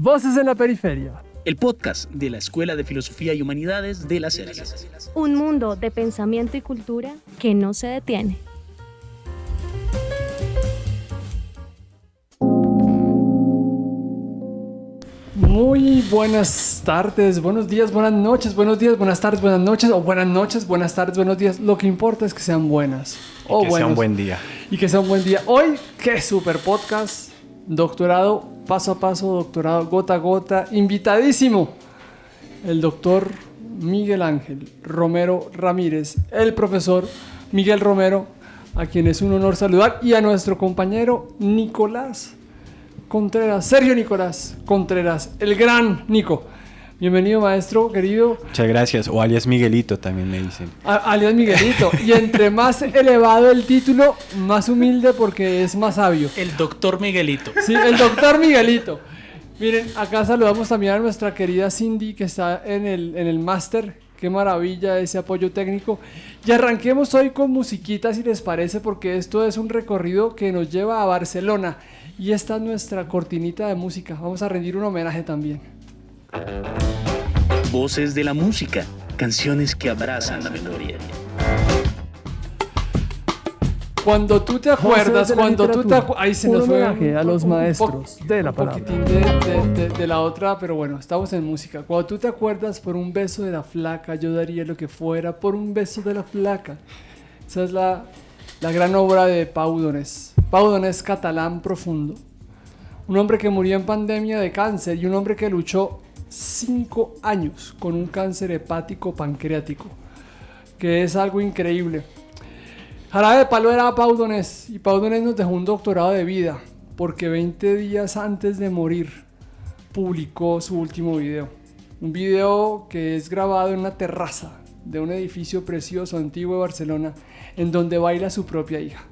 Voces en la Periferia. El podcast de la Escuela de Filosofía y Humanidades de la SERES. Un mundo de pensamiento y cultura que no se detiene. Muy buenas tardes, buenos días, buenas noches, buenos días, buenas tardes, buenas noches, o buenas noches, buenas tardes, buenos días. Lo que importa es que sean buenas. O que sea un buen día. Y que sea un buen día. Hoy, qué super podcast. Doctorado paso a paso, doctorado gota a gota. Invitadísimo, el doctor Miguel Ángel Romero Ramírez, el profesor Miguel Romero, a quien es un honor saludar, y a nuestro compañero Nicolás Contreras, Sergio Nicolás Contreras, el gran Nico. Bienvenido, maestro querido. Muchas gracias. O alias Miguelito también me dicen. Alias Miguelito. Y entre más elevado el título, más humilde porque es más sabio. El doctor Miguelito. Sí, el doctor Miguelito. Miren, acá saludamos también a nuestra querida Cindy, que está en el máster. Qué maravilla ese apoyo técnico. Y arranquemos hoy con musiquita, si les parece, porque esto es un recorrido que nos lleva a Barcelona. Y esta es nuestra cortinita de música. Vamos a rendir un homenaje también. Voces de la música, canciones que abrazan la memoria. Cuando tú te acuerdas, ahí se nos fue a los maestros de la palabra. Un poquitín de la otra, pero bueno, estamos en música. Cuando tú te acuerdas, por un beso de la flaca, yo daría lo que fuera por un beso de la flaca. Esa es la gran obra de Pau Donés. Pau Donés, catalán profundo. Un hombre que murió en pandemia de cáncer y un hombre que luchó 5 años con un cáncer hepático pancreático, que es algo increíble. Jarabe de Palo era Pau Donés, y Pau Donés nos dejó un doctorado de vida porque 20 días antes de morir publicó su último video. Un video que es grabado en una terraza de un edificio precioso antiguo de Barcelona, en donde baila su propia hija.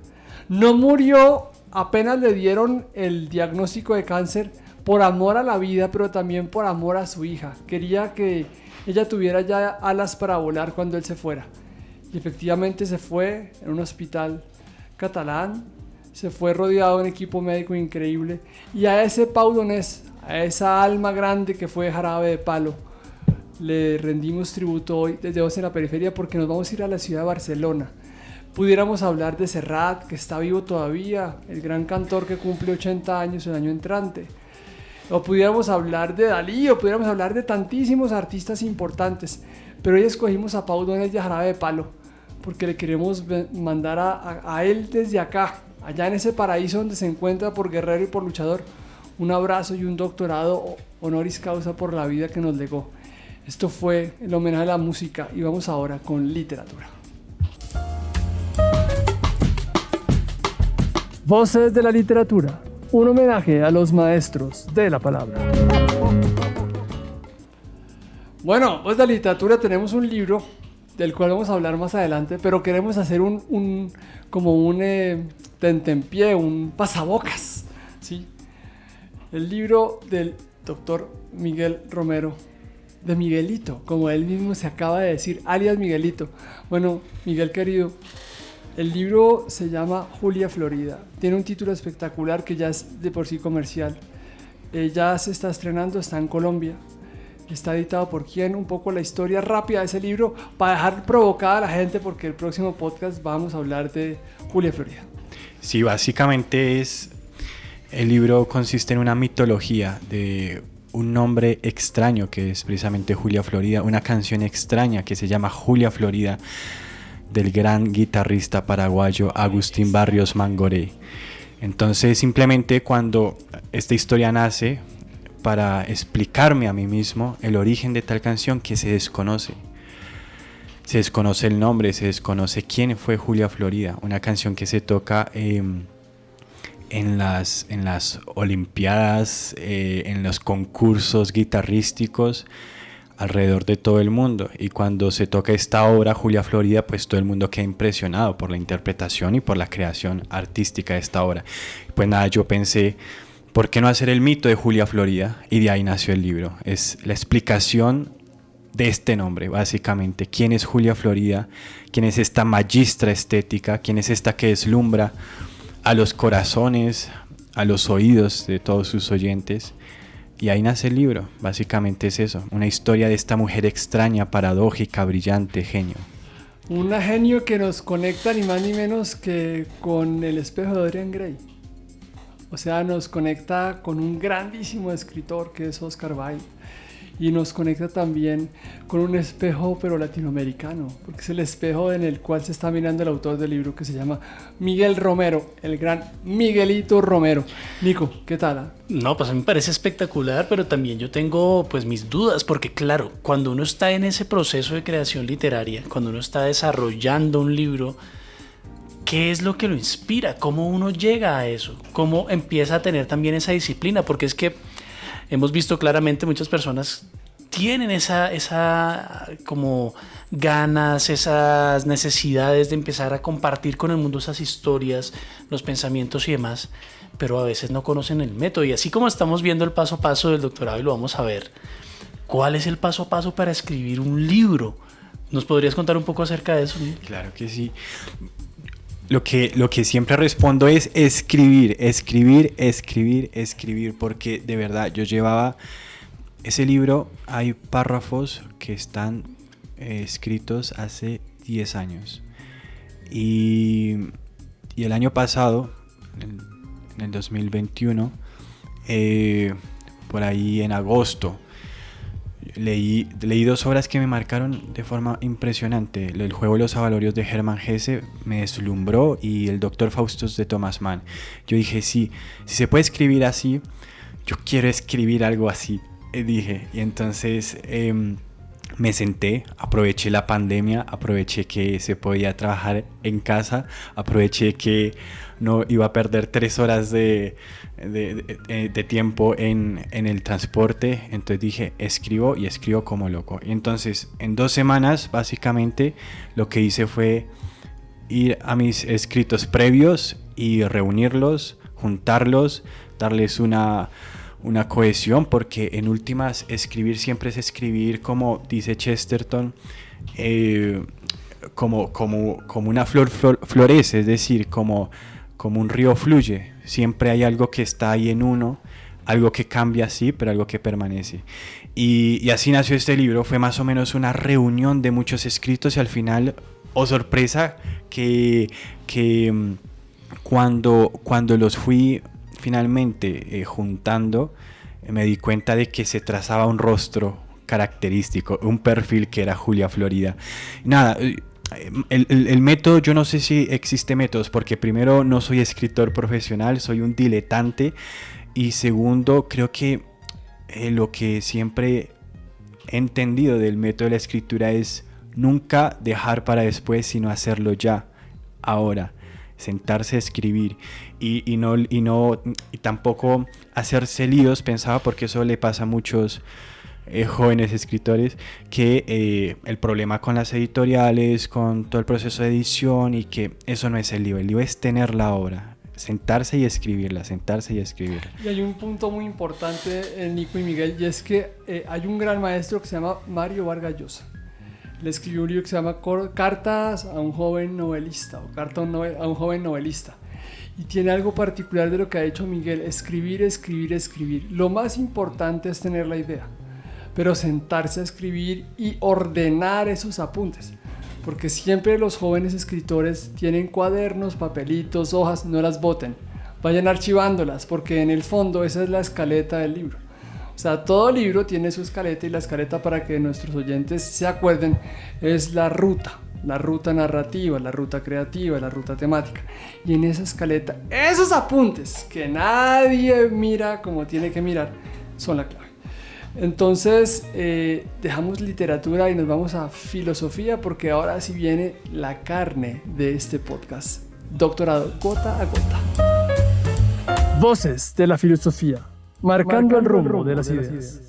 No murió, apenas le dieron el diagnóstico de cáncer, por amor a la vida, pero también por amor a su hija. Quería que ella tuviera ya alas para volar cuando él se fuera. Y efectivamente se fue en un hospital catalán, se fue rodeado de un equipo médico increíble. Y a ese Pau Donés, a esa alma grande que fue Jarabe de Palo, le rendimos tributo hoy desde Voces en la Periferia, porque nos vamos a ir a la ciudad de Barcelona. Pudiéramos hablar de Serrat, que está vivo todavía, el gran cantor que cumple 80 años el año entrante. O pudiéramos hablar de Dalí, o pudiéramos hablar de tantísimos artistas importantes. Pero hoy escogimos a Pau Donés y a Jarabe de Palo, porque le queremos mandar a él desde acá, allá en ese paraíso donde se encuentra por guerrero y por luchador, un abrazo y un doctorado honoris causa por la vida que nos legó. Esto fue el homenaje a la música, y vamos ahora con literatura. Voces de la literatura. Un homenaje a los maestros de la palabra. Bueno, pues de la literatura tenemos un libro del cual vamos a hablar más adelante, pero queremos hacer un tentempié, un pasabocas, ¿sí? El libro del doctor Miguel Romero, de Miguelito, como él mismo se acaba de decir, alias Miguelito. Bueno, Miguel querido, el libro se llama Julia Florida. Tiene un título espectacular que ya es de por sí comercial. Ya se está estrenando, está en Colombia. Está editado por quién, un poco la historia rápida de ese libro para dejar provocada a la gente, porque el próximo podcast vamos a hablar de Julia Florida. Sí, básicamente el libro consiste en una mitología de un nombre extraño que es precisamente Julia Florida, una canción extraña que se llama Julia Florida, del gran guitarrista paraguayo Agustín Barrios Mangoré. Entonces, simplemente cuando esta historia nace, para explicarme a mí mismo el origen de tal canción que se desconoce. Se desconoce el nombre, se desconoce quién fue Julia Florida, una canción que se toca en las olimpiadas, en los concursos guitarrísticos alrededor de todo el mundo, y cuando se toca esta obra Julia Florida, pues todo el mundo queda impresionado por la interpretación y por la creación artística de esta obra. Pues nada, yo pensé, ¿por qué no hacer el mito de Julia Florida? Y de ahí nació el libro. Es la explicación de este nombre, básicamente. ¿Quién es Julia Florida? ¿Quién es esta magistra estética? ¿Quién es esta que deslumbra a los corazones, a los oídos de todos sus oyentes? Y ahí nace el libro, básicamente es eso, una historia de esta mujer extraña, paradójica, brillante, genio. Un genio que nos conecta ni más ni menos que con el espejo de Dorian Gray. O sea, nos conecta con un grandísimo escritor que es Oscar Wilde. Y nos conecta también con un espejo pero latinoamericano, porque es el espejo en el cual se está mirando el autor del libro, que se llama Miguel Romero, el gran Miguelito Romero. Nico, ¿qué tal? No, pues a mí me parece espectacular, pero también yo tengo pues mis dudas, porque claro, cuando uno está en ese proceso de creación literaria, cuando uno está desarrollando un libro, ¿qué es lo que lo inspira? ¿Cómo uno llega a eso? ¿Cómo empieza a tener también esa disciplina? Porque es que hemos visto claramente muchas personas tienen esa como ganas, esas necesidades de empezar a compartir con el mundo esas historias, los pensamientos y demás, pero a veces no conocen el método. Y así como estamos viendo el paso a paso del doctorado y lo vamos a ver, ¿cuál es el paso a paso para escribir un libro? ¿Nos podrías contar un poco acerca de eso? Claro que sí. Lo que siempre respondo es escribir, porque de verdad yo llevaba ese libro, hay párrafos que están escritos hace 10 años y el año pasado, en el 2021, por ahí en agosto, leí 2 obras que me marcaron de forma impresionante. El juego de los avalorios de Hermann Hesse me deslumbró, y el Doctor Faustus de Thomas Mann. Yo dije, sí, si se puede escribir así, yo quiero escribir algo así, dije. Y entonces me senté, aproveché la pandemia, aproveché que se podía trabajar en casa, aproveché que no iba a perder 3 horas de tiempo en el transporte. Entonces dije, escribo como loco. Y entonces en 2 semanas básicamente lo que hice fue ir a mis escritos previos y reunirlos, juntarlos, darles una cohesión, porque en últimas escribir siempre es escribir, como dice Chesterton, como una flor florece, es decir, como un río fluye. Siempre hay algo que está ahí en uno, algo que cambia, sí, pero algo que permanece. Y así nació este libro. Fue más o menos una reunión de muchos escritos, y al final, oh sorpresa, que cuando los fui finalmente juntando, me di cuenta de que se trazaba un rostro característico, un perfil que era Julia Florida. Nada, el método, yo no sé si existe métodos, porque primero, no soy escritor profesional, soy un diletante, y segundo, creo que lo que siempre he entendido del método de la escritura es nunca dejar para después, sino hacerlo ya, ahora. Sentarse a escribir y tampoco hacerse líos, pensaba, porque eso le pasa a muchos jóvenes escritores, que el problema con las editoriales, con todo el proceso de edición, y que eso no es el libro es tener la obra, sentarse y escribirla. Y hay un punto muy importante en Nico y Miguel, y es que hay un gran maestro que se llama Mario Vargas Llosa. Le escribió un libro que se llama Cartas a un joven novelista, o Carta a un joven novelista. Y tiene algo particular de lo que ha hecho Miguel: escribir. Lo más importante es tener la idea, pero sentarse a escribir y ordenar esos apuntes. Porque siempre los jóvenes escritores tienen cuadernos, papelitos, hojas, no las boten. Vayan archivándolas, porque en el fondo esa es la escaleta del libro. O sea, todo libro tiene su escaleta, y la escaleta, para que nuestros oyentes se acuerden, es la ruta narrativa, la ruta creativa, la ruta temática. Y en esa escaleta, esos apuntes que nadie mira como tiene que mirar, son la clave. Entonces, dejamos literatura y nos vamos a filosofía, porque ahora sí viene la carne de este podcast. Doctorado gota a gota. Voces de la filosofía, marcando el rumbo de las ideas.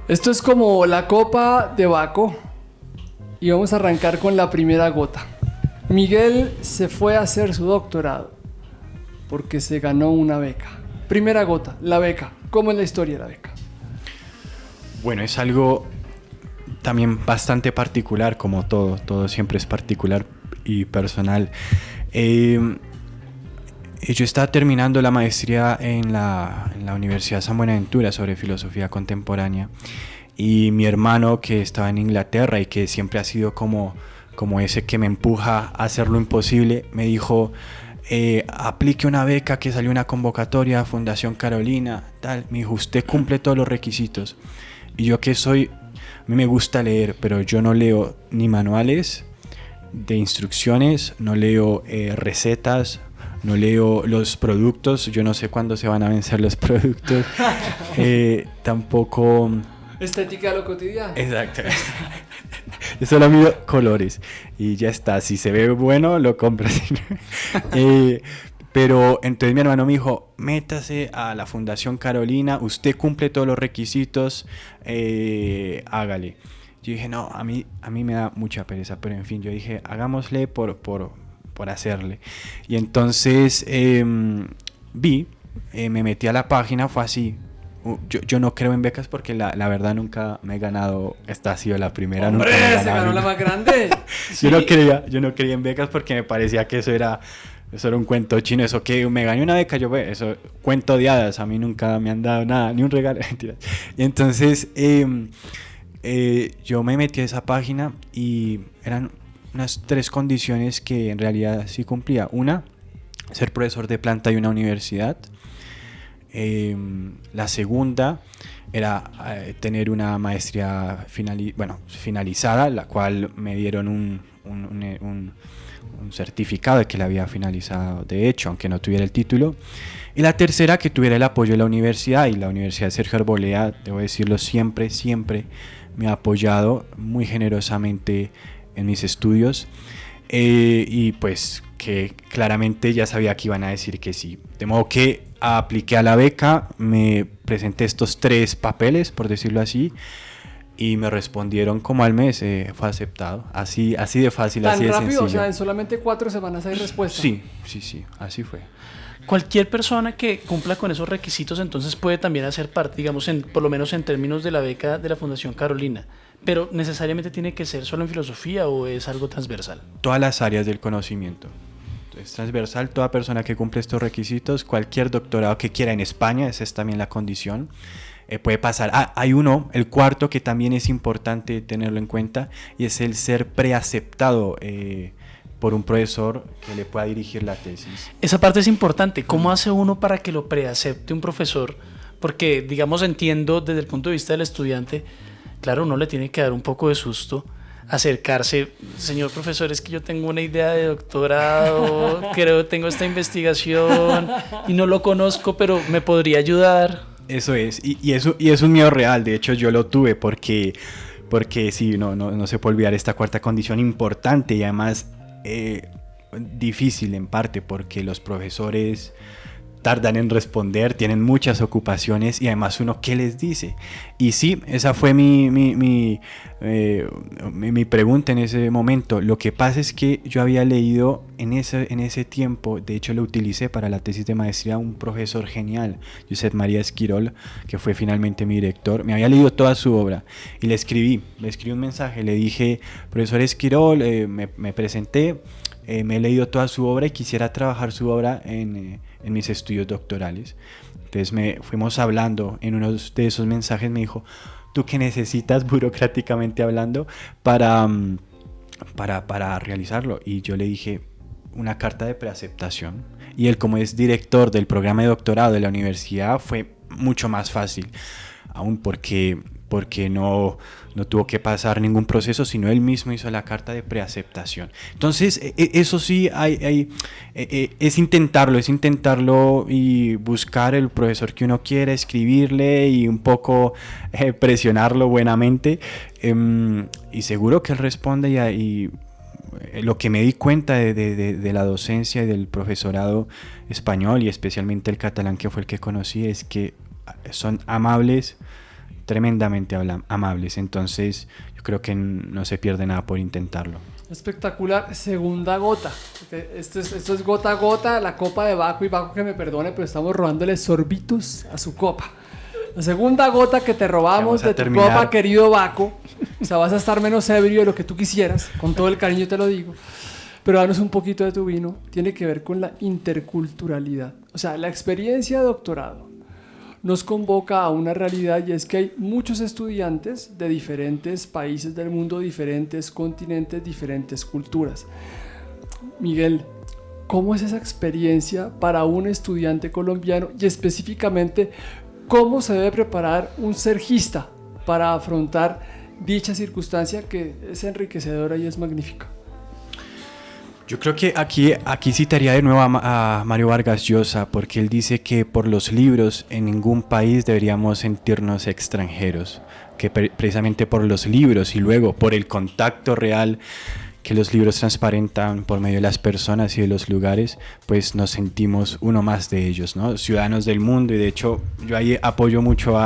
Esto es como la copa de Baco, y vamos a arrancar con la primera gota. Miguel se fue a hacer su doctorado porque se ganó una beca. Primera gota, la beca. ¿Cómo es la historia de la beca? Bueno, es algo también bastante particular, como todo siempre es particular y personal. Yo estaba terminando la maestría en la Universidad San Buenaventura sobre filosofía contemporánea, y mi hermano, que estaba en Inglaterra y que siempre ha sido como ese que me empuja a hacer lo imposible, me dijo, aplique una beca que salió una convocatoria, Fundación Carolina, tal. Me dijo, usted cumple todos los requisitos. Y yo que soy, a mí me gusta leer, pero yo no leo ni manuales de instrucciones, no leo recetas, no leo los productos, yo no sé cuándo se van a vencer los productos, tampoco... Estética de lo cotidiano. Exacto. Yo solo miro colores y ya está, si se ve bueno lo compras. Pero entonces mi hermano me dijo, métase a la Fundación Carolina, usted cumple todos los requisitos, hágale. Yo dije, no, a mí me da mucha pereza, pero en fin, yo dije, hagámosle por hacerle. Y entonces me metí a la página, fue así. Yo no creo en becas porque la verdad nunca me he ganado. Esta ha sido la primera. ¡Hombre, nunca me he se ganado ganó la más grande! Sí. Yo no creía en becas porque me parecía que eso era un cuento chino. Eso que me gané una beca, eso cuento de hadas. A mí nunca me han dado nada, ni un regalo. Mentira. Y entonces yo me metí a esa página y eran unas 3 condiciones que en realidad sí cumplía. Una, ser profesor de planta de una universidad. La segunda era tener una maestría finalizada, la cual me dieron un certificado de que la había finalizado, de hecho, aunque no tuviera el título. Y la tercera, que tuviera el apoyo de la universidad, y la Universidad Sergio Arboleda, debo decirlo, siempre me ha apoyado muy generosamente en mis estudios, y pues que claramente ya sabía que iban a decir que sí, de modo que apliqué a la beca, me presenté estos 3 papeles, por decirlo así, y me respondieron como al mes, fue aceptado, así de fácil, así de ¿Tan rápido? sencillo. O sea, en solamente 4 semanas hay respuesta. Sí, así fue. Cualquier persona que cumpla con esos requisitos entonces puede también hacer parte, digamos, por lo menos en términos de la beca de la Fundación Carolina. Pero ¿necesariamente tiene que ser solo en filosofía o es algo transversal? Todas las áreas del conocimiento. Es transversal, toda persona que cumple estos requisitos, cualquier doctorado que quiera en España, esa es también la condición, puede pasar. Hay uno, el cuarto, que también es importante tenerlo en cuenta, y es el ser preaceptado por un profesor que le pueda dirigir la tesis. Esa parte es importante. ¿Cómo hace uno para que lo preacepte un profesor? Porque, digamos, entiendo desde el punto de vista del estudiante, claro, uno le tiene que dar un poco de susto acercarse, señor profesor, es que yo tengo una idea de doctorado, tengo esta investigación y no lo conozco, pero me podría ayudar. Eso es, y es un miedo real. De hecho yo lo tuve porque sí, no se puede olvidar esta cuarta condición importante, y además difícil en parte porque los profesores tardan en responder, tienen muchas ocupaciones, y además uno, ¿qué les dice? Y sí, esa fue mi pregunta en ese momento. Lo que pasa es que yo había leído en ese tiempo, de hecho lo utilicé para la tesis de maestría, un profesor genial, Josep María Esquirol, que fue finalmente mi director. Me había leído toda su obra y le escribí un mensaje, le dije, profesor Esquirol, me presenté, me he leído toda su obra y quisiera trabajar su obra en mis estudios doctorales. Entonces fuimos hablando, en uno de esos mensajes me dijo, ¿tú qué necesitas burocráticamente hablando para realizarlo? Y yo le dije, una carta de preaceptación. Y él, como es director del programa de doctorado de la universidad, fue mucho más fácil, aún porque no tuvo que pasar ningún proceso, sino él mismo hizo la carta de preaceptación. Entonces, eso sí, es intentarlo y buscar el profesor que uno quiere, escribirle y un poco presionarlo buenamente, y seguro que él responde. Y lo que me di cuenta de la docencia y del profesorado español, y especialmente el catalán, que fue el que conocí, es que son amables, tremendamente amables. Entonces yo creo que no se pierde nada por intentarlo. Espectacular. Segunda gota. Esto es gota a gota, la copa de Baco, y Baco que me perdone, pero estamos robándole sorbitos a su copa. La segunda gota que te robamos de tu copa, querido Baco. O sea, vas a estar menos ebrio de lo que tú quisieras, con todo el cariño te lo digo. Pero danos un poquito de tu vino, tiene que ver con la interculturalidad. O sea, la experiencia de doctorado nos convoca a una realidad, y es que hay muchos estudiantes de diferentes países del mundo, diferentes continentes, diferentes culturas. Miguel, ¿cómo es esa experiencia para un estudiante colombiano y específicamente cómo se debe preparar un sergista para afrontar dicha circunstancia que es enriquecedora y es magnífica? Yo creo que aquí citaría de nuevo a Mario Vargas Llosa, porque él dice que por los libros en ningún país deberíamos sentirnos extranjeros, que precisamente por los libros y luego por el contacto real que los libros transparentan por medio de las personas y de los lugares, pues nos sentimos uno más de ellos, ¿no? Ciudadanos del mundo. Y de hecho yo ahí apoyo mucho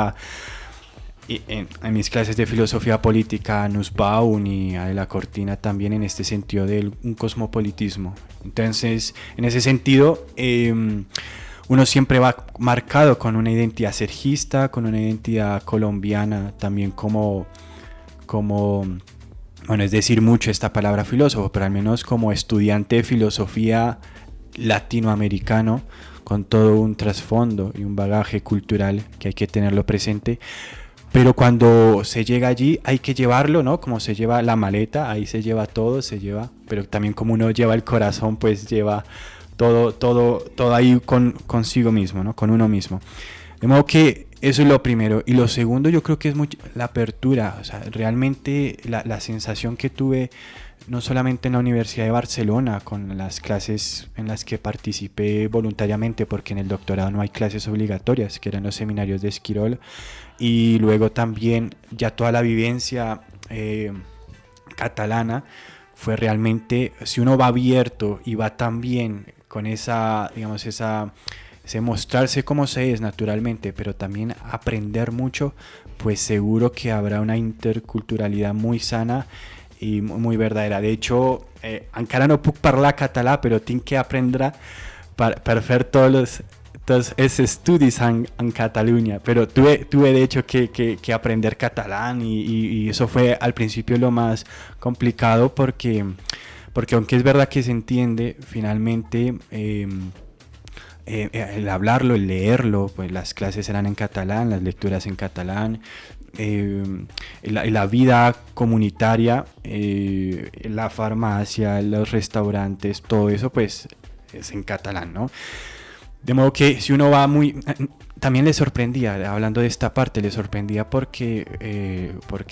en mis clases de filosofía política a Nussbaum y a De la Cortina también, en este sentido de un cosmopolitismo. Entonces, en ese sentido, uno siempre va marcado con una identidad sergista, con una identidad colombiana, también como bueno, es decir mucho esta palabra filósofo, pero al menos como estudiante de filosofía latinoamericano, con todo un trasfondo y un bagaje cultural que hay que tenerlo presente. Pero cuando se llega allí hay que llevarlo, ¿no? Como se lleva la maleta, ahí se lleva todo, pero también como uno lleva el corazón, pues lleva todo ahí consigo mismo, ¿no? Con uno mismo. De modo que eso es lo primero. Y lo segundo, yo creo que es la apertura. O sea, realmente la sensación que tuve, no solamente en la Universidad de Barcelona, con las clases en las que participé voluntariamente, porque en el doctorado no hay clases obligatorias, que eran los seminarios de Esquirol, y luego también ya toda la vivencia catalana, fue realmente, si uno va abierto y va también con esa, digamos, ese mostrarse como se es naturalmente, pero también aprender mucho, pues seguro que habrá una interculturalidad muy sana y muy verdadera. De hecho, encara no puc parlar català, però tinc que aprendre per fer tots esos estudios en Cataluña, pero tuve de hecho que aprender catalán y eso fue al principio lo más complicado porque aunque es verdad que se entiende, finalmente el hablarlo, el leerlo, pues las clases eran en catalán, las lecturas en catalán, la vida comunitaria, la farmacia, los restaurantes, todo eso pues es en catalán, ¿no? De modo que si uno va también le sorprendía, hablando de esta parte, le sorprendía porque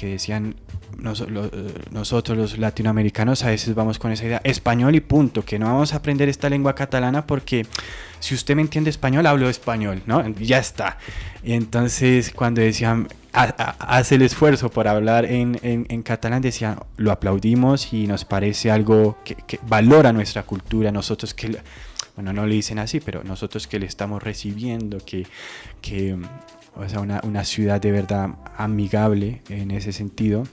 decían, nosotros los latinoamericanos a veces vamos con esa idea, español y punto, que no vamos a aprender esta lengua catalana porque si usted me entiende español, hablo español, ¿no? Ya está. Y entonces cuando decían, hace el esfuerzo por hablar en catalán, decían, lo aplaudimos y nos parece algo que valora nuestra cultura, nosotros que... Bueno, no le dicen así, pero nosotros que le estamos recibiendo, o sea, una ciudad de verdad amigable en ese sentido,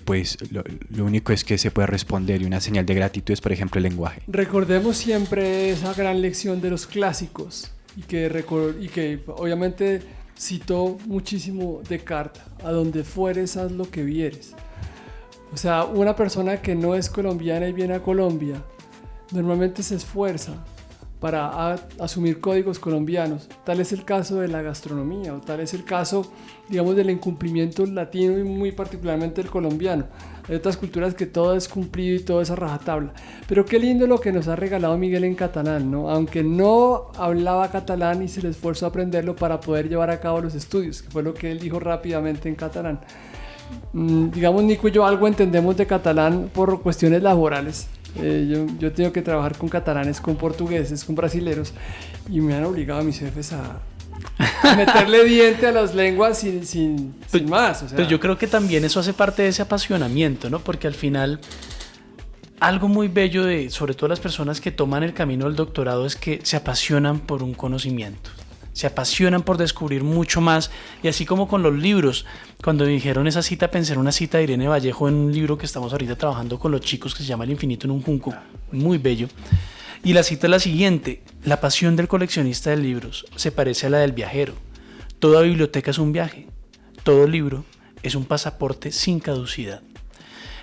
pues lo único es que se puede responder, y una señal de gratitud es, por ejemplo, el lenguaje. Recordemos siempre esa gran lección de los clásicos y que obviamente citó muchísimo Descartes: a donde fueres haz lo que vieres. O sea, una persona que no es colombiana y viene a Colombia normalmente se esfuerza para asumir códigos colombianos. Tal es el caso de la gastronomía, o tal es el caso, digamos, del incumplimiento latino y muy particularmente el colombiano. Hay otras culturas que todo es cumplido y todo es a rajatabla. Pero qué lindo lo que nos ha regalado Miguel en catalán, ¿no? Aunque no hablaba catalán, hizo el esfuerzo de aprenderlo para poder llevar a cabo los estudios, que fue lo que él dijo rápidamente en catalán. Digamos, Nico y yo algo entendemos de catalán por cuestiones laborales. Yo tengo que trabajar con catalanes, con portugueses, con brasileros, y me han obligado a mis jefes a meterle diente a las lenguas sin más. O sea. Pero yo creo que también eso hace parte de ese apasionamiento, ¿no? Porque al final algo muy bello sobre todo las personas que toman el camino del doctorado es que se apasionan por un conocimiento. Se apasionan por descubrir mucho más, y así como con los libros, cuando me dijeron esa cita, pensé en una cita de Irene Vallejo en un libro que estamos ahorita trabajando con los chicos que se llama El infinito en un junco, muy bello, y la cita es la siguiente: la pasión del coleccionista de libros se parece a la del viajero. Toda biblioteca es un viaje, todo libro es un pasaporte sin caducidad.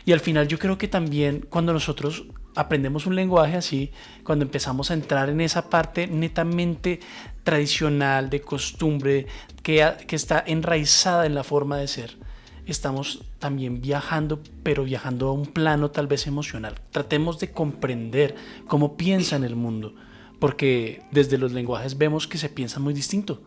Y al final yo creo que también cuando nosotros aprendemos un lenguaje así, cuando empezamos a entrar en esa parte netamente tradicional, de costumbre, que está enraizada en la forma de ser, estamos también viajando, pero viajando a un plano tal vez emocional. Tratemos de comprender cómo piensa en el mundo, porque desde los lenguajes vemos que se piensa muy distinto.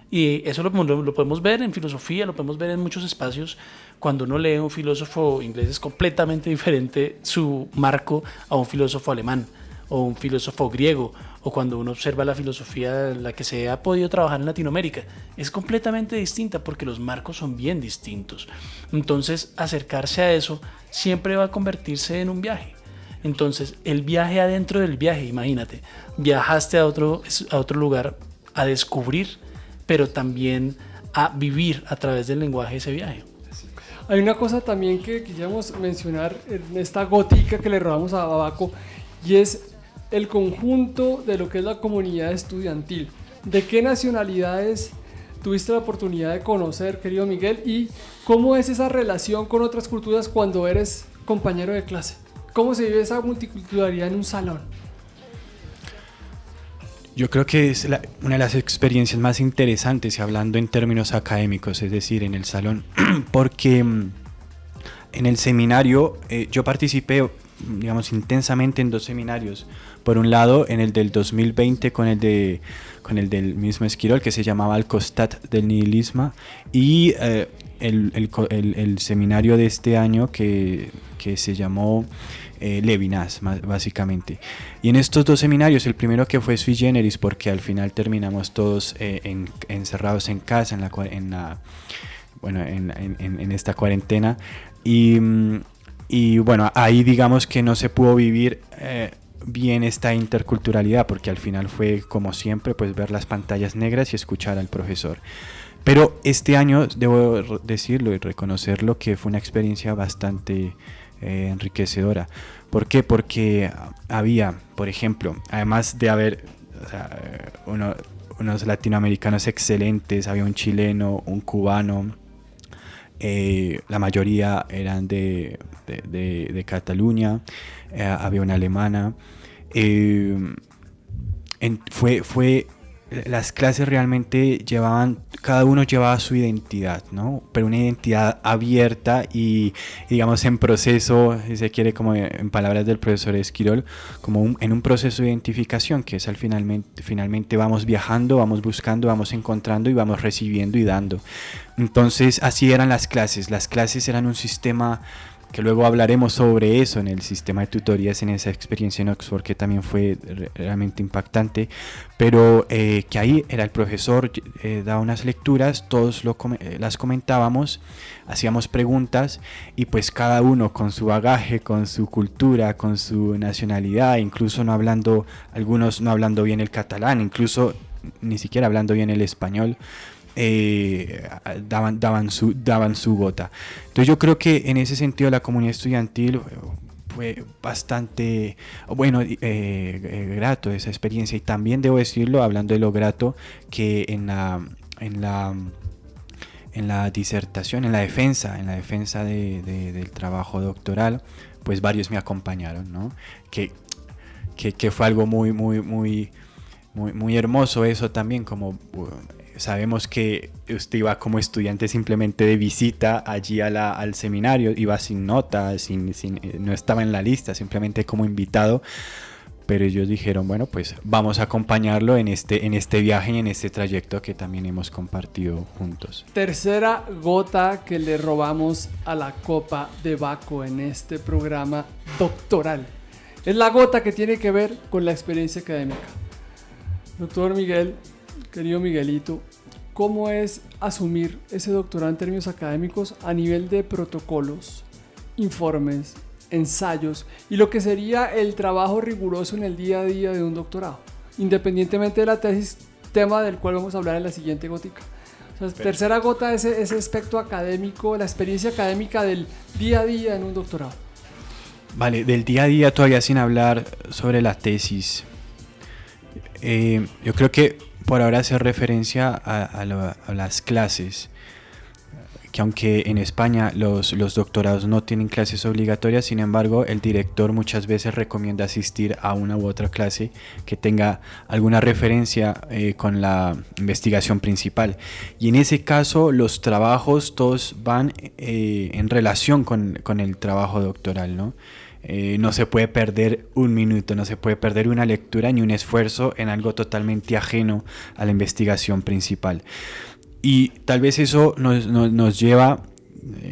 Y eso lo podemos ver en filosofía, lo podemos ver en muchos espacios. Cuando uno lee a un filósofo inglés es completamente diferente su marco a un filósofo alemán o un filósofo griego, o cuando uno observa la filosofía en la que se ha podido trabajar en Latinoamérica, es completamente distinta porque los marcos son bien distintos. Entonces, acercarse a eso siempre va a convertirse en un viaje. Entonces, el viaje adentro del viaje, imagínate, viajaste a otro lugar a descubrir, pero también a vivir a través del lenguaje ese viaje. Hay una cosa también que quisiéramos mencionar en esta gótica que le robamos a Baco, y es el conjunto de lo que es la comunidad estudiantil. ¿De qué nacionalidades tuviste la oportunidad de conocer, querido Miguel? ¿Y cómo es esa relación con otras culturas cuando eres compañero de clase? ¿Cómo se vive esa multiculturalidad en un salón? Yo creo que es una de las experiencias más interesantes, hablando en términos académicos, es decir, en el salón, porque en el seminario yo participé, digamos, intensamente en 2 seminarios. Por un lado, en el del 2020 con el del mismo Esquirol, que se llamaba Al costat del nihilisme, y el seminario de este año que se llamó Levinas, básicamente. Y en estos 2 seminarios, el primero que fue sui generis, porque al final terminamos todos encerrados en casa en esta cuarentena, y bueno, ahí digamos que no se pudo vivir bien esta interculturalidad, porque al final fue, como siempre, pues ver las pantallas negras y escuchar al profesor. Pero este año, debo decirlo y reconocerlo, que fue una experiencia bastante enriquecedora. ¿Por qué? Porque había, por ejemplo, además de haber unos latinoamericanos excelentes, había un chileno, un cubano, la mayoría eran de Cataluña, había una alemana. Las clases realmente cada uno llevaba su identidad, ¿no? Pero una identidad abierta y digamos en proceso, si se quiere, como en palabras del profesor Esquirol, como en un proceso de identificación, que es finalmente vamos viajando, vamos buscando, vamos encontrando y vamos recibiendo y dando. Entonces así eran las clases eran un sistema que luego hablaremos sobre eso en el sistema de tutorías, en esa experiencia en Oxford, que también fue realmente impactante, pero que ahí era el profesor, daba unas lecturas, todos las comentábamos, hacíamos preguntas, y pues cada uno con su bagaje, con su cultura, con su nacionalidad, incluso algunos no hablando bien el catalán, incluso ni siquiera hablando bien el español, daban su gota. Entonces yo creo que en ese sentido la comunidad estudiantil fue bastante grato esa experiencia, y también debo decirlo, hablando de lo grato, que en la disertación, en la defensa del trabajo doctoral, pues varios me acompañaron, ¿no? Que fue algo muy hermoso eso también, como sabemos que usted iba como estudiante simplemente de visita allí al seminario, iba sin nota, no estaba en la lista, simplemente como invitado, pero ellos dijeron, bueno, pues vamos a acompañarlo en este viaje y en este trayecto que también hemos compartido juntos. Tercera gota que le robamos a la copa de Baco en este programa doctoral. Es la gota que tiene que ver con la experiencia académica. Doctor Miguel, querido Miguelito, ¿cómo es asumir ese doctorado en términos académicos a nivel de protocolos, informes, ensayos y lo que sería el trabajo riguroso en el día a día de un doctorado, independientemente de la tesis, tema del cual vamos a hablar en la siguiente gótica? O sea, tercera gota, ese aspecto académico, la experiencia académica del día a día en un doctorado. Vale, del día a día, todavía sin hablar sobre la tesis. Yo creo que por ahora hacer referencia a las clases, que aunque en España los doctorados no tienen clases obligatorias, sin embargo el director muchas veces recomienda asistir a una u otra clase que tenga alguna referencia con la investigación principal. Y en ese caso los trabajos todos van en relación con el trabajo doctoral, ¿no? No se puede perder un minuto, no se puede perder una lectura ni un esfuerzo en algo totalmente ajeno a la investigación principal. Y tal vez eso nos lleva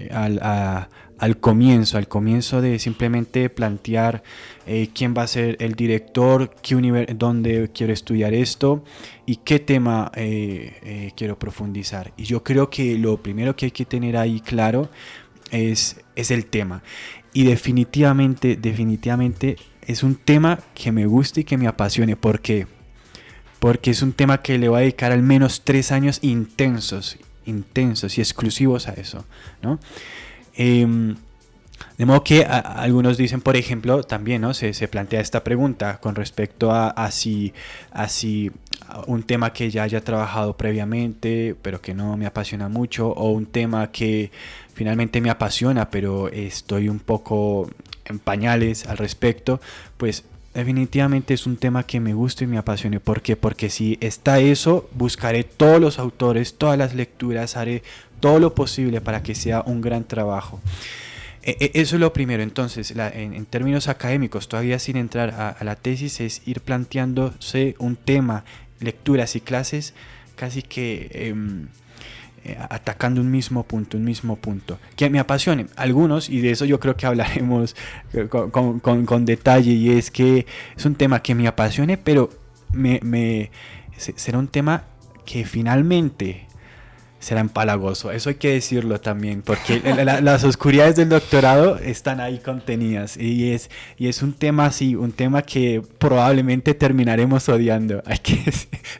al comienzo de simplemente plantear quién va a ser el director, dónde quiero estudiar esto y qué tema quiero profundizar. Y yo creo que lo primero que hay que tener ahí claro es el tema. Y definitivamente es un tema que me gusta y que me apasione. ¿Por qué? Porque es un tema que le voy a dedicar al menos 3 años intensos y exclusivos a eso, ¿no? De modo que algunos dicen, por ejemplo, también, ¿no? se plantea esta pregunta con respecto a si un tema que ya haya trabajado previamente, pero que no me apasiona mucho, o un tema que finalmente me apasiona, pero estoy un poco en pañales al respecto, pues definitivamente es un tema que me gusta y me apasiona. ¿Por qué? Porque si está eso, buscaré todos los autores, todas las lecturas, haré todo lo posible para que sea un gran trabajo. Eso es lo primero. Entonces, en términos académicos, todavía sin entrar a la tesis, es ir planteándose un tema, lecturas y clases, casi que atacando un mismo punto, que me apasione. Algunos, y de eso yo creo que hablaremos con detalle, y es que es un tema que me apasione, pero será un tema que finalmente será empalagoso. Eso hay que decirlo también, porque las oscuridades del doctorado están ahí contenidas, y es un tema así, un tema que probablemente terminaremos odiando.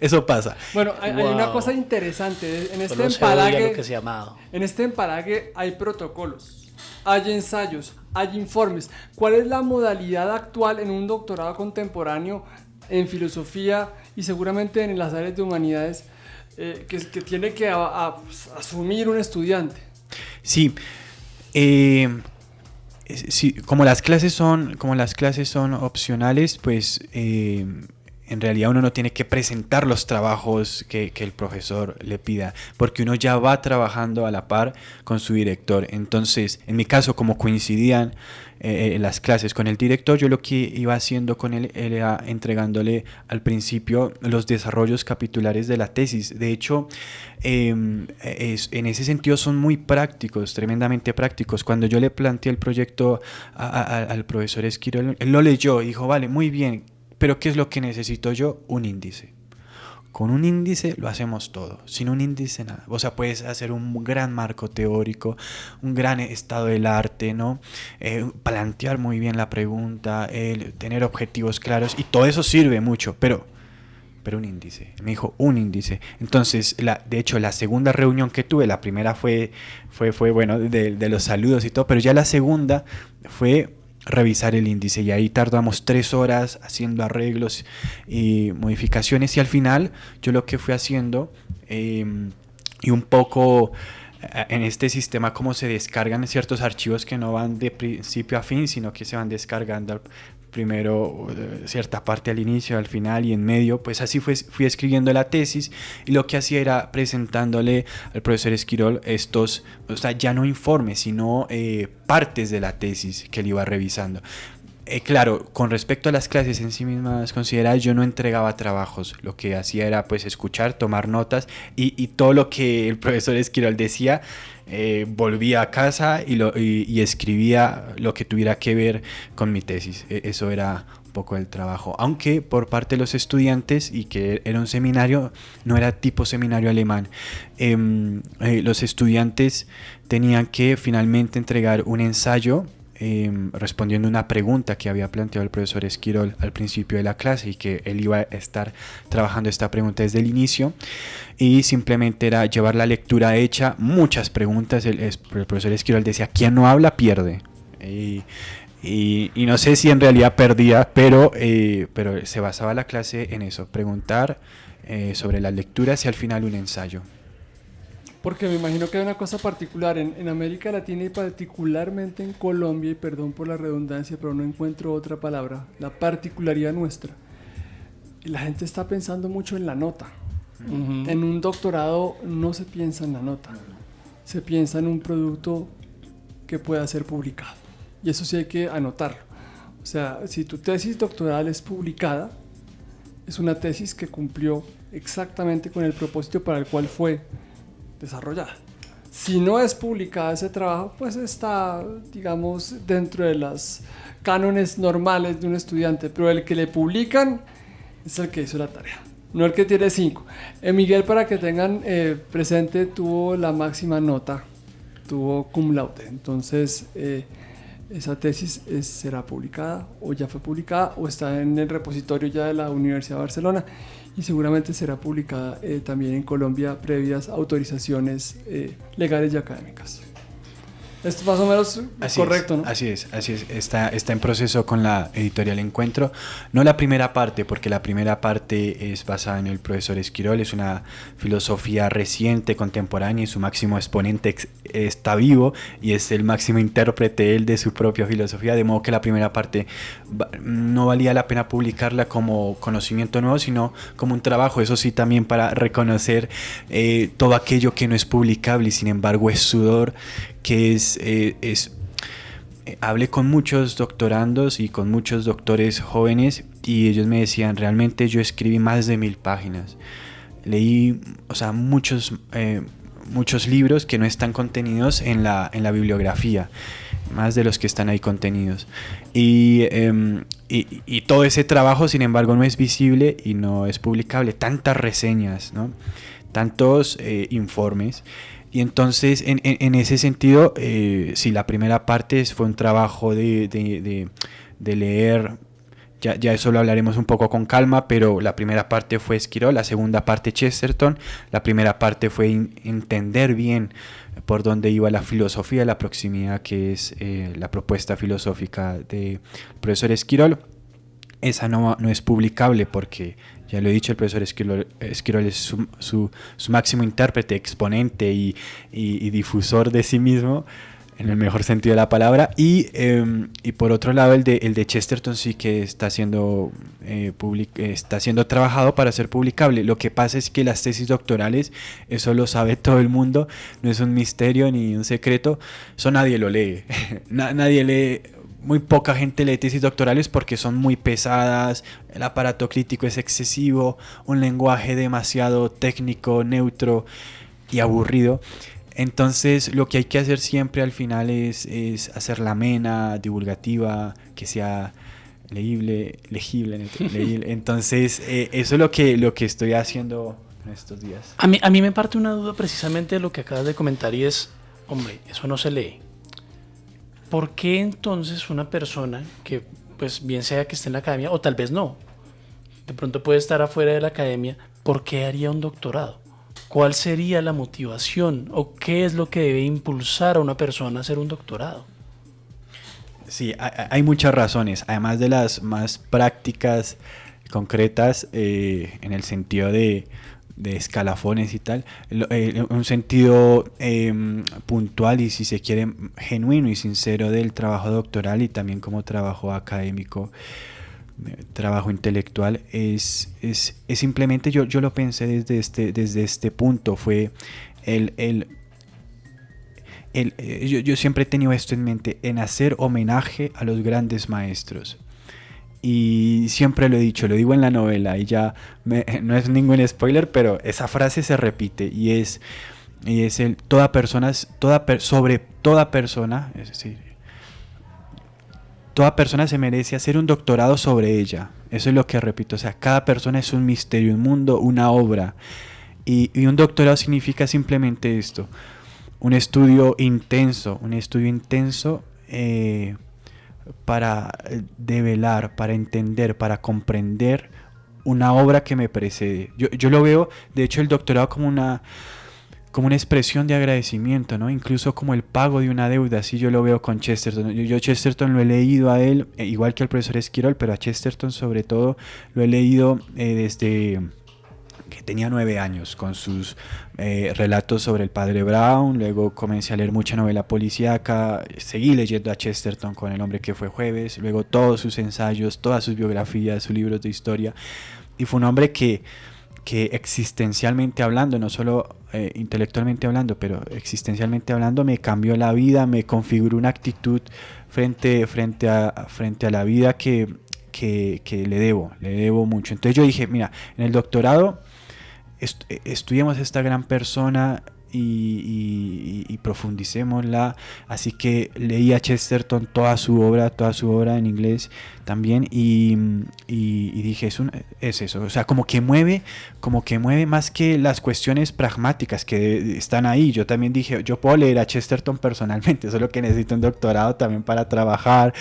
Eso pasa. Bueno, hay una cosa interesante en este Solo se odia empalague. lo que se ha amado. En este empalague hay protocolos, hay ensayos, hay informes. ¿Cuál es la modalidad actual en un doctorado contemporáneo en filosofía y seguramente en las áreas de humanidades que tiene que asumir un estudiante? Sí, sí, como las clases son opcionales, pues en realidad uno no tiene que presentar los trabajos que el profesor le pida, porque uno ya va trabajando a la par con su director. Entonces, en mi caso, como coincidían las clases con el director, yo lo que iba haciendo con él era entregándole al principio los desarrollos capitulares de la tesis. De hecho, en ese sentido son muy prácticos, tremendamente prácticos. Cuando yo le planteé el proyecto al profesor Esquirol, él lo leyó y dijo, vale, muy bien, pero ¿qué es lo que necesito yo? Un índice. Con un índice lo hacemos todo, sin un índice nada. O sea, puedes hacer un gran marco teórico, un gran estado del arte, ¿no? Plantear muy bien la pregunta, tener objetivos claros, y todo eso sirve mucho, pero un índice. Me dijo, un índice. Entonces, de hecho, la segunda reunión que tuve, la primera fue bueno, de los saludos y todo, pero ya la segunda fue revisar el índice, y ahí tardamos 3 horas haciendo arreglos y modificaciones, y al final yo lo que fui haciendo y un poco en este sistema, como se descargan ciertos archivos que no van de principio a fin, sino que se van descargando primero cierta parte al inicio, al final y en medio, pues así fui escribiendo la tesis, y lo que hacía era presentándole al profesor Esquirol estos, o sea, ya no informes, sino partes de la tesis que él iba revisando. Claro, con respecto a las clases en sí mismas consideradas, yo no entregaba trabajos. Lo que hacía era pues escuchar, tomar notas, y todo lo que el profesor Esquirol decía, volvía a casa y escribía lo que tuviera que ver con mi tesis. Eso era un poco el trabajo. Aunque por parte de los estudiantes, y que era un seminario, no era tipo seminario alemán, los estudiantes tenían que finalmente entregar un ensayo respondiendo una pregunta que había planteado el profesor Esquirol al principio de la clase, y que él iba a estar trabajando esta pregunta desde el inicio, y simplemente era llevar la lectura hecha, muchas preguntas. El profesor Esquirol decía, quien no habla pierde, y no sé si en realidad perdía, pero se basaba la clase en eso, preguntar sobre las lecturas y al final un ensayo. Porque me imagino que hay una cosa particular en América Latina y particularmente en Colombia, y perdón por la redundancia, pero no encuentro otra palabra, la particularidad nuestra. La gente está pensando mucho en la nota. En un doctorado no se piensa en la nota, se piensa en un producto que pueda ser publicado. Y eso sí hay que anotarlo. O sea, si tu tesis doctoral es publicada, es una tesis que cumplió exactamente con el propósito para el cual fue desarrollada. Si no es publicada ese trabajo, pues está, digamos, dentro de los cánones normales de un estudiante, pero el que le publican es el que hizo la tarea, no el que tiene 5. Miguel, para que tengan presente, tuvo la máxima nota, tuvo cum laude, entonces esa tesis será publicada o ya fue publicada o está en el repositorio ya de la Universidad de Barcelona y seguramente será publicada también en Colombia previas autorizaciones legales y académicas. Esto es más o menos correcto, ¿no? Así es. Está en proceso con la editorial Encuentro. No la primera parte, porque la primera parte es basada en el profesor Esquirol, es una filosofía reciente, contemporánea, y su máximo exponente está vivo y es el máximo intérprete él de su propia filosofía, de modo que la primera parte no valía la pena publicarla como conocimiento nuevo, sino como un trabajo, eso sí, también para reconocer todo aquello que no es publicable y sin embargo es sudor, que hablé con muchos doctorandos y con muchos doctores jóvenes y ellos me decían, realmente yo escribí más de 1000 páginas. Leí, o sea, muchos libros que no están contenidos en la bibliografía, más de los que están ahí contenidos. Y todo ese trabajo, sin embargo, no es visible y no es publicable. Tantas reseñas, ¿no? Tantos informes. Y entonces, en ese sentido, sí, la primera parte fue un trabajo de leer, ya eso lo hablaremos un poco con calma, pero la primera parte fue Esquirol, la segunda parte Chesterton, la primera parte fue entender bien por dónde iba la filosofía, la proximidad que es la propuesta filosófica del profesor Esquirol. Esa no es publicable porque, ya lo he dicho, el profesor Esquirol es su máximo intérprete, exponente y difusor de sí mismo, en el mejor sentido de la palabra. Y por otro lado, el de Chesterton sí que está siendo trabajado para ser publicable. Lo que pasa es que las tesis doctorales, eso lo sabe todo el mundo, no es un misterio ni un secreto, eso nadie lo lee. Nadie lee. Muy poca gente lee tesis doctorales porque son muy pesadas, el aparato crítico es excesivo, un lenguaje demasiado técnico, neutro y aburrido. Entonces lo que hay que hacer siempre al final es hacerla amena, divulgativa, que sea legible. Entonces eso es lo que estoy haciendo en estos días. A mí me parte una duda precisamente de lo que acabas de comentar y es, hombre, eso no se lee. ¿Por qué entonces una persona que, pues bien sea que esté en la academia, o tal vez no, de pronto puede estar afuera de la academia, ¿por qué haría un doctorado? ¿Cuál sería la motivación o qué es lo que debe impulsar a una persona a hacer un doctorado? Sí, hay muchas razones, además de las más prácticas, concretas, en el sentido de escalafones y tal, un sentido puntual y, si se quiere, genuino y sincero del trabajo doctoral y también como trabajo académico, trabajo intelectual, es simplemente, yo lo pensé desde este punto, fue yo siempre he tenido esto en mente, en hacer homenaje a los grandes maestros. Y siempre lo he dicho, lo digo en la novela y ya no es ningún spoiler, pero esa frase se repite y es toda persona, es decir, toda persona se merece hacer un doctorado sobre ella. Eso es lo que repito, o sea, cada persona es un misterio, un mundo, una obra. Y un doctorado significa simplemente esto, un estudio intenso, para develar, para entender, para comprender una obra que me precede. Yo lo veo, de hecho, el doctorado como una expresión de agradecimiento, ¿no? Incluso como el pago de una deuda, así yo lo veo con Chesterton. Yo Chesterton lo he leído a él, igual que al profesor Esquirol, pero a Chesterton sobre todo lo he leído desde que tenía 9 años, con sus relatos sobre el padre Brown. Luego comencé a leer mucha novela policíaca, seguí leyendo a Chesterton con El hombre que fue jueves, luego todos sus ensayos, todas sus biografías, sus libros de historia. Y fue un hombre que existencialmente hablando, no solo intelectualmente hablando, pero existencialmente hablando, me cambió la vida, me configuró una actitud frente a la vida que le debo mucho. Entonces yo dije, mira, en el doctorado estudiemos a esta gran persona y profundicémosla. Así que leí a Chesterton toda su obra en inglés también, y dije, es eso, o sea, como que mueve más que las cuestiones pragmáticas que están ahí. Yo también dije, yo puedo leer a Chesterton personalmente, solo que necesito un doctorado también para trabajar,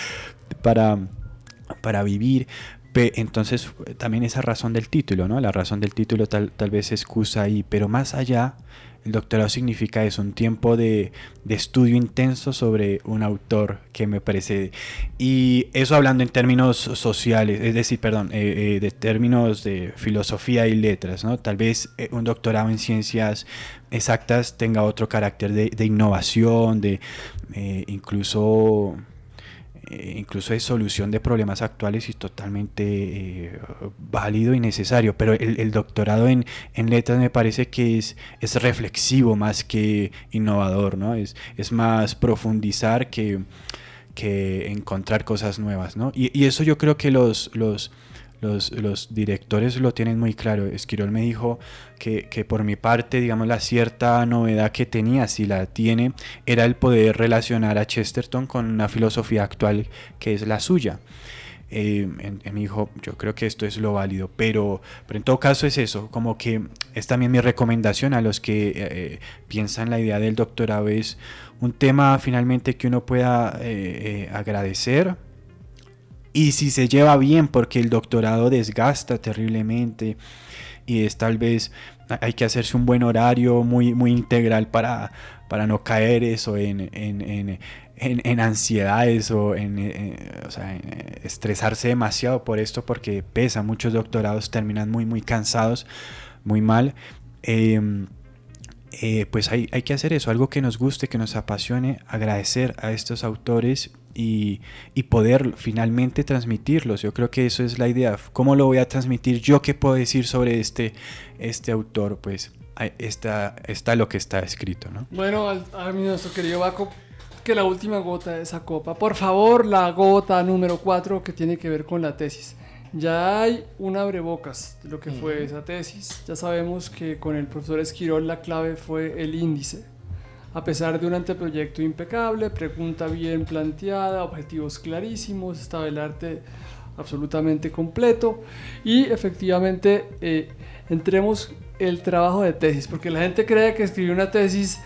para vivir. Entonces también esa razón del título, ¿no? La razón del título tal vez se excusa ahí, pero más allá, el doctorado significa eso, un tiempo de estudio intenso sobre un autor que me precede. Y eso hablando en términos sociales, es decir, de términos de filosofía y letras, ¿no? Tal vez un doctorado en ciencias exactas tenga otro carácter de innovación, incluso de solución de problemas actuales, y totalmente válido y necesario. Pero el doctorado en letras me parece que es reflexivo más que innovador, ¿no? Es más profundizar que encontrar cosas nuevas, ¿no? Y eso yo creo que los directores lo tienen muy claro. Esquirol me dijo que por mi parte, digamos, la cierta novedad que tenía, si la tiene, era el poder relacionar a Chesterton con una filosofía actual que es la suya. Me dijo, yo creo que esto es lo válido, pero en todo caso es eso, como que es también mi recomendación a los que piensan la idea del doctorado. Es un tema finalmente que uno pueda agradecer. Y si se lleva bien, porque el doctorado desgasta terriblemente, y es tal vez hay que hacerse un buen horario muy, muy integral para no caer eso en ansiedades o en estresarse demasiado por esto, porque pesa. Muchos doctorados terminan muy, muy cansados, muy mal. Pues hay que hacer eso, algo que nos guste, que nos apasione, agradecer a estos autores y poder finalmente transmitirlos. Yo creo que eso es la idea. ¿Cómo lo voy a transmitir yo? ¿Qué puedo decir sobre este autor? Pues está lo que está escrito, ¿no? Bueno, a nuestro querido Baco, que la última gota de esa copa, por favor, la gota número 4, que tiene que ver con la tesis. Ya hay un abrebocas de lo que fue esa tesis. Ya sabemos que con el profesor Esquirol la clave fue el índice. A pesar de un anteproyecto impecable, pregunta bien planteada, objetivos clarísimos, estaba el arte absolutamente completo, y efectivamente entremos el trabajo de tesis, porque la gente cree que escribir una tesis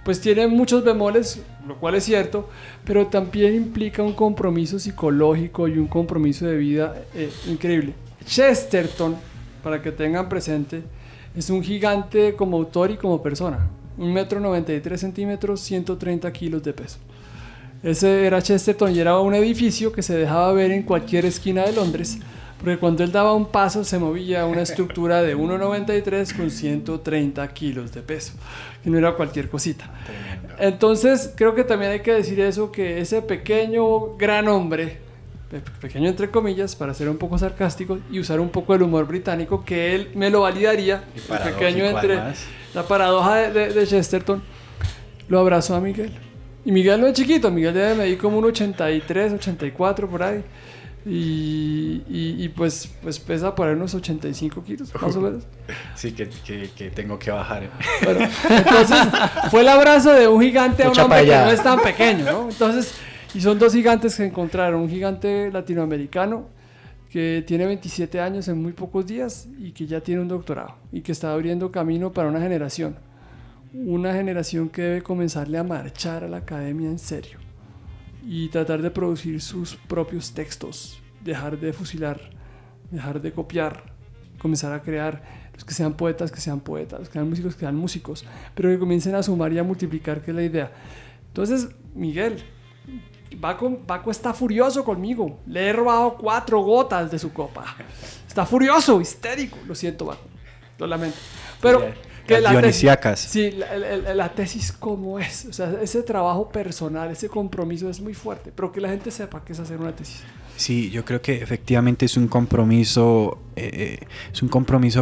pues tiene muchos bemoles, lo cual es cierto, pero también implica un compromiso psicológico y un compromiso de vida increíble. Chesterton, para que tengan presente, es un gigante como autor y como persona. 1,93 m, 130 kilos de peso. Ese era Chesterton, y era un edificio que se dejaba ver en cualquier esquina de Londres, porque cuando él daba un paso se movía una estructura de 1,93 con 130 kilos de peso, que no era cualquier cosita. Tremendo. Entonces creo que también hay que decir eso, que ese pequeño gran hombre, pequeño entre comillas, para ser un poco sarcástico y usar un poco el humor británico, que él me lo validaría, el pequeño entre además. La paradoja de Chesterton, lo abrazó a Miguel. Y Miguel no es chiquito, Miguel debe medir como un 83, 84 por ahí. Y pues pesa por ahí unos 85 kilos, más o menos. Sí, que tengo que bajar. Bueno, entonces fue el abrazo de un gigante a un hombre que no es tan pequeño, ¿no? Entonces, y son dos gigantes que encontraron, un gigante latinoamericano que tiene 27 años en muy pocos días y que ya tiene un doctorado y que está abriendo camino para una generación que debe comenzarle a marchar a la academia en serio y tratar de producir sus propios textos, dejar de fusilar, dejar de copiar, comenzar a crear. Los que sean poetas, los que sean músicos, que sean músicos, pero que comiencen a sumar y a multiplicar, que es la idea. Entonces, Miguel, Baco está furioso conmigo. Le he robado 4 gotas de su copa. Está furioso, histérico. Lo siento, Baco. lo lamento. Pero que Las dionisíacas. Sí, la tesis cómo es, o sea, ese trabajo personal, ese compromiso es muy fuerte, pero que la gente sepa qué es hacer una tesis. Sí, yo creo que efectivamente es un compromiso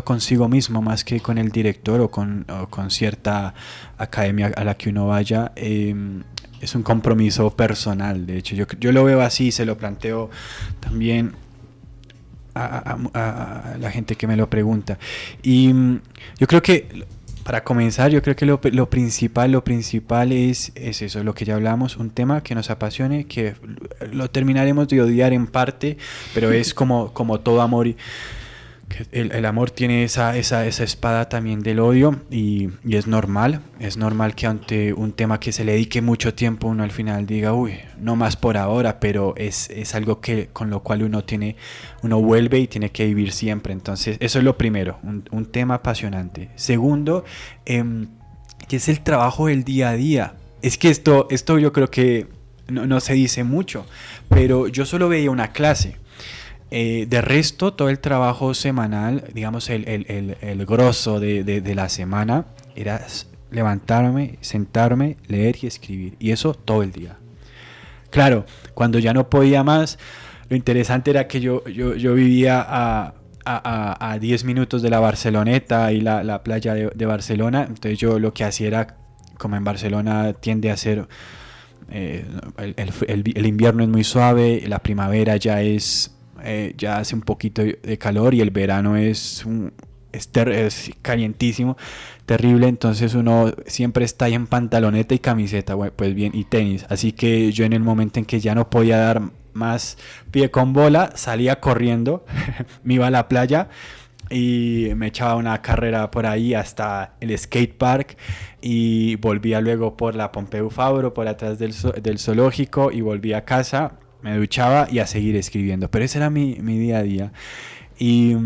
consigo mismo más que con el director o con cierta academia a la que uno vaya. Es un compromiso personal, de hecho. Yo lo veo así, se lo planteo también a la gente que me lo pregunta. Y yo creo que para comenzar, yo creo que lo principal es eso, lo que ya hablamos, un tema que nos apasione, que lo terminaremos de odiar en parte, pero es como todo amor, y que el amor tiene esa espada también del odio, y es normal que ante un tema que se le dedique mucho tiempo uno al final diga, uy, no más por ahora, pero es algo con lo cual uno vuelve y tiene que vivir siempre. Entonces eso es lo primero, un tema apasionante. Segundo, que es el trabajo del día a día. Es que esto yo creo que no se dice mucho, pero yo solo veía una clase. De resto, todo el trabajo semanal, digamos el grosso de la semana, era levantarme, sentarme, leer y escribir. Y eso todo el día. Claro, cuando ya no podía más, lo interesante era que yo vivía a 10 minutos de la Barceloneta y la playa de Barcelona. Entonces yo lo que hacía era, como en Barcelona tiende a ser... el invierno es muy suave, la primavera ya hace un poquito de calor y el verano es calientísimo, terrible. Entonces uno siempre está ahí en pantaloneta y camiseta, pues bien, y tenis. Así que yo, en el momento en que ya no podía dar más pie con bola, salía corriendo, me iba a la playa y me echaba una carrera por ahí hasta el skate park, y volvía luego por la Pompeu Fabro, por atrás del zoológico, y volvía a casa, me duchaba y a seguir escribiendo. Pero ese era mi día a día. Y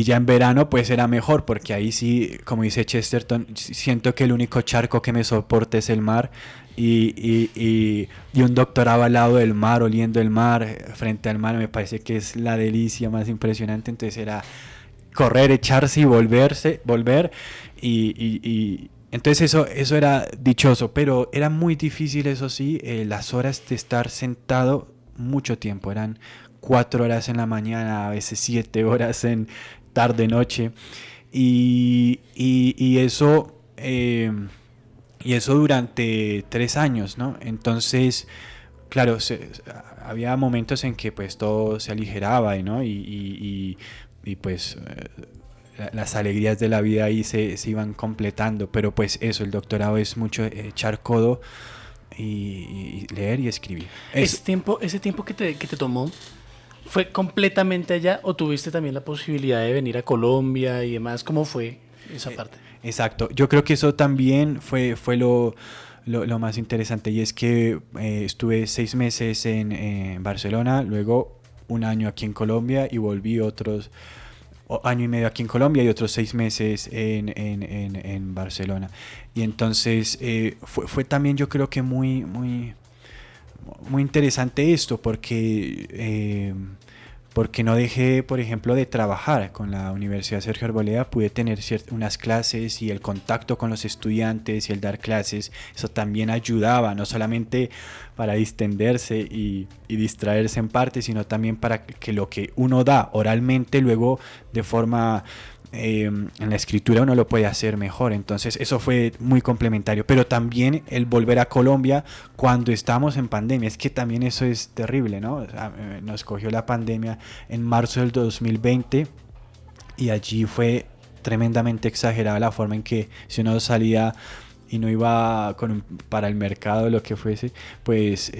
ya en verano pues era mejor, porque ahí sí, como dice Chesterton, siento que el único charco que me soporta es el mar, y un doctorado al lado del mar, oliendo el mar, frente al mar, me parece que es la delicia más impresionante. Entonces era correr, echarse y volver, y entonces eso era dichoso, pero era muy difícil, eso sí, las horas de estar sentado mucho tiempo. Eran 4 horas en la mañana, a veces 7 horas en tarde-noche, y eso durante 3 años, ¿no? Entonces, claro, había momentos en que pues todo se aligeraba, ¿no? Y pues... las alegrías de la vida ahí se iban completando, pero pues eso, el doctorado es mucho echar codo y leer y escribir. ¿Ese tiempo que te tomó fue completamente allá, o tuviste también la posibilidad de venir a Colombia y demás? ¿Cómo fue esa parte? Exacto, yo creo que eso también fue lo más interesante, y es que estuve 6 meses en Barcelona, luego 1 año aquí en Colombia, y volví otros año y medio aquí en Colombia y otros 6 meses en Barcelona. Y entonces fue también, yo creo que muy interesante esto, porque no dejé, por ejemplo, de trabajar con la Universidad Sergio Arboleda. Pude tener unas clases, y el contacto con los estudiantes y el dar clases, eso también ayudaba, no solamente para distenderse y distraerse en parte, sino también para que lo que uno da oralmente, luego de forma en la escritura uno lo puede hacer mejor. Entonces eso fue muy complementario, pero también el volver a Colombia cuando estamos en pandemia, es que también eso es terrible, ¿no? O sea, nos cogió la pandemia en marzo del 2020, y allí fue tremendamente exagerada la forma en que, si uno salía y no iba para el mercado o lo que fuese, pues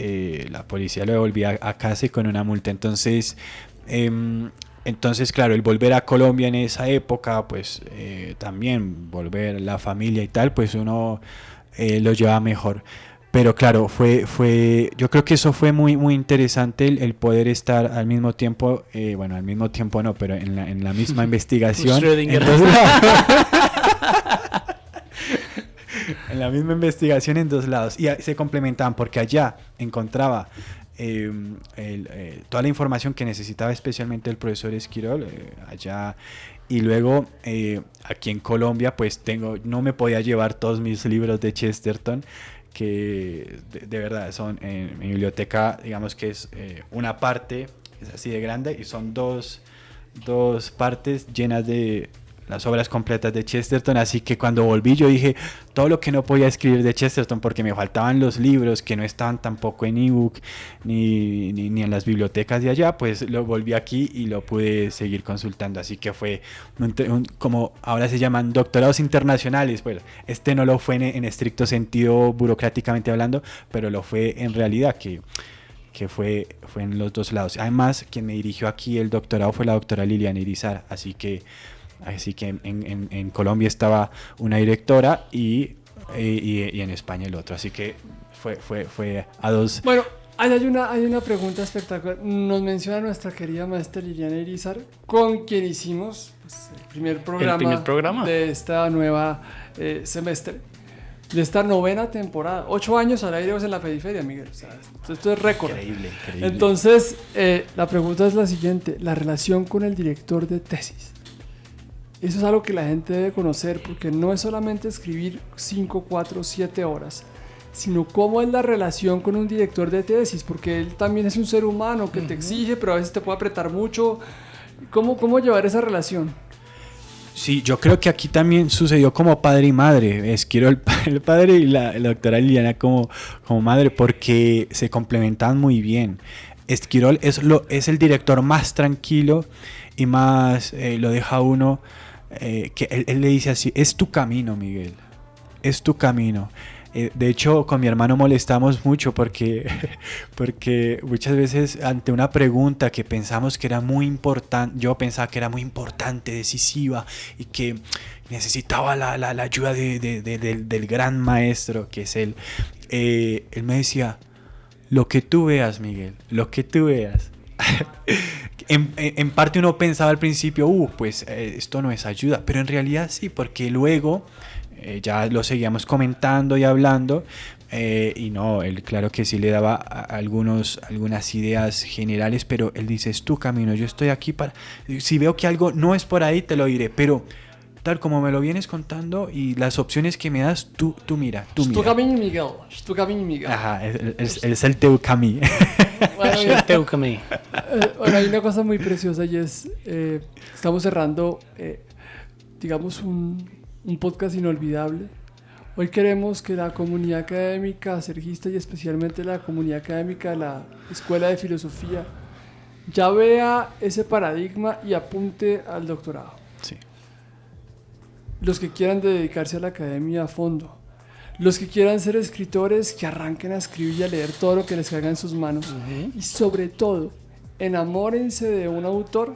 la policía lo devolvía a casa y con una multa. Entonces, claro, el volver a Colombia en esa época, pues también volver la familia y tal, pues uno lo lleva mejor. Pero claro, yo creo que eso fue muy, muy interesante, el poder estar al mismo tiempo, bueno, al mismo tiempo no, pero en la misma investigación. En la misma investigación en 2 lados, y se complementaban, porque allá encontraba toda la información que necesitaba especialmente el profesor Esquirol allá. Y luego aquí en Colombia pues no me podía llevar todos mis libros de Chesterton, que de verdad son en mi biblioteca, digamos que es una parte, es así de grande, y son dos partes llenas de las obras completas de Chesterton. Así que cuando volví yo dije todo lo que no podía escribir de Chesterton, porque me faltaban los libros que no estaban tampoco en ebook ni en las bibliotecas de allá, pues lo volví aquí y lo pude seguir consultando. Así que fue como ahora se llaman doctorados internacionales. Pues este no lo fue en estricto sentido burocráticamente hablando, pero lo fue en realidad, que fue en los dos lados. Además, quien me dirigió aquí el doctorado fue la doctora Liliana Irizar, así que en Colombia estaba una directora y en España el otro, así que fue a dos. Bueno, hay una pregunta espectacular. Nos menciona nuestra querida maestra Liliana Irizar, con quien hicimos pues, el primer programa de esta nueva semestre, de esta novena temporada. 8 años al aire en la periferia, Miguel. O sea, esto es récord. Increíble. Entonces, la pregunta es la siguiente: la relación con el director de tesis. Eso es algo que la gente debe conocer, porque no es solamente escribir 5, 4, 7 horas, sino cómo es la relación con un director de tesis, porque él también es un ser humano que te exige, pero a veces te puede apretar mucho. ¿Cómo llevar esa relación? Sí, yo creo que aquí también sucedió como padre y madre. Esquirol el padre y la doctora Liliana como madre, porque se complementaban muy bien. Esquirol es el director más tranquilo y más lo deja uno, que él le dice así: es tu camino, Miguel, es tu camino. De hecho, con mi hermano molestamos mucho porque muchas veces ante una pregunta que pensamos que era muy importante, yo pensaba que era muy importante, decisiva, y que necesitaba la ayuda del gran maestro que es él, él me decía: lo que tú veas, Miguel, lo que tú veas. En parte uno pensaba al principio, pues esto no es ayuda, pero en realidad sí, porque luego ya lo seguíamos comentando y hablando, y no, él claro que sí le daba algunas ideas generales, pero él dice: es tu camino, yo estoy aquí si veo que algo no es por ahí te lo diré, pero tal como me lo vienes contando y las opciones que me das, tú mira. Es tu camino, Miguel. Ajá, es el teu camí. Bueno, hay una cosa muy preciosa y es, estamos cerrando, digamos, un podcast inolvidable. Hoy queremos que la comunidad académica sergista y especialmente la comunidad académica de la Escuela de Filosofía ya vea ese paradigma y apunte al doctorado. Sí. Los que quieran dedicarse a la academia a fondo, los que quieran ser escritores, que arranquen a escribir y a leer todo lo que les caiga en sus manos. Y sobre todo, enamórense de un autor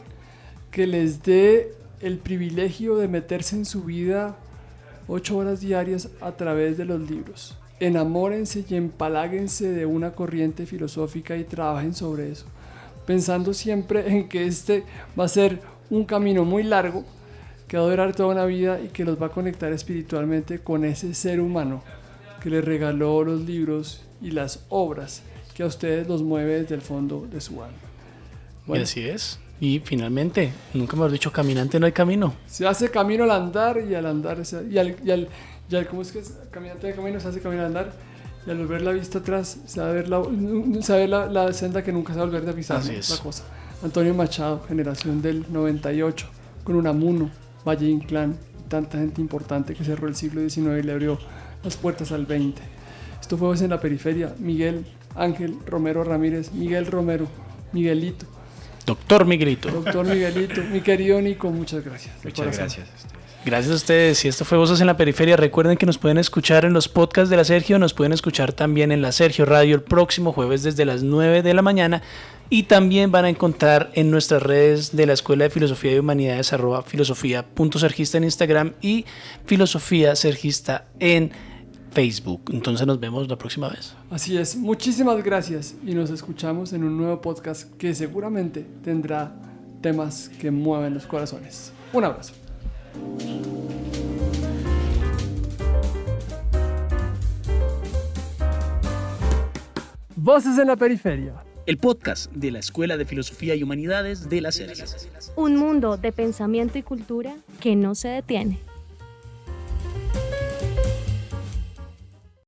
que les dé el privilegio de meterse en su vida 8 horas diarias a través de los libros. Enamórense y empaláguense de una corriente filosófica y trabajen sobre eso, pensando siempre en que este va a ser un camino muy largo, que va a durar toda una vida y que los va a conectar espiritualmente con ese ser humano que les regaló los libros y las obras que a ustedes los mueve desde el fondo de su alma. Bueno, y así es. Y finalmente, nunca me has dicho: caminante no hay camino. Se hace camino al andar, y al andar ¿cómo es que es? Caminante de camino se hace camino al andar, y al volver la vista atrás se va a ver la senda que nunca se va a volver a pisar. Así es. La cosa. Antonio Machado, generación del 98, con Unamuno, Valle Inclán, tanta gente importante que cerró el siglo XIX y le abrió las puertas al XX. Esto fue Voces en la Periferia. Miguel Ángel Romero Ramírez, Miguel Romero, Miguelito. Doctor Miguelito. Doctor Miguelito, mi querido Nico, muchas gracias. Muchas gracias. Gracias a ustedes. Y esto fue Voces en la Periferia. Recuerden que nos pueden escuchar en los podcasts de la Sergio, nos pueden escuchar también en la Sergio Radio el próximo jueves desde las 9 de la mañana. Y también van a encontrar en nuestras redes de la Escuela de Filosofía y Humanidades @filosofia.sergista en Instagram y Filosofía Sergista en Facebook. Entonces nos vemos la próxima vez. Así es, muchísimas gracias y nos escuchamos en un nuevo podcast que seguramente tendrá temas que mueven los corazones. Un abrazo. Voces en la Periferia. el podcast de la Escuela de Filosofía y Humanidades de la SERC. Un mundo de pensamiento y cultura que no se detiene.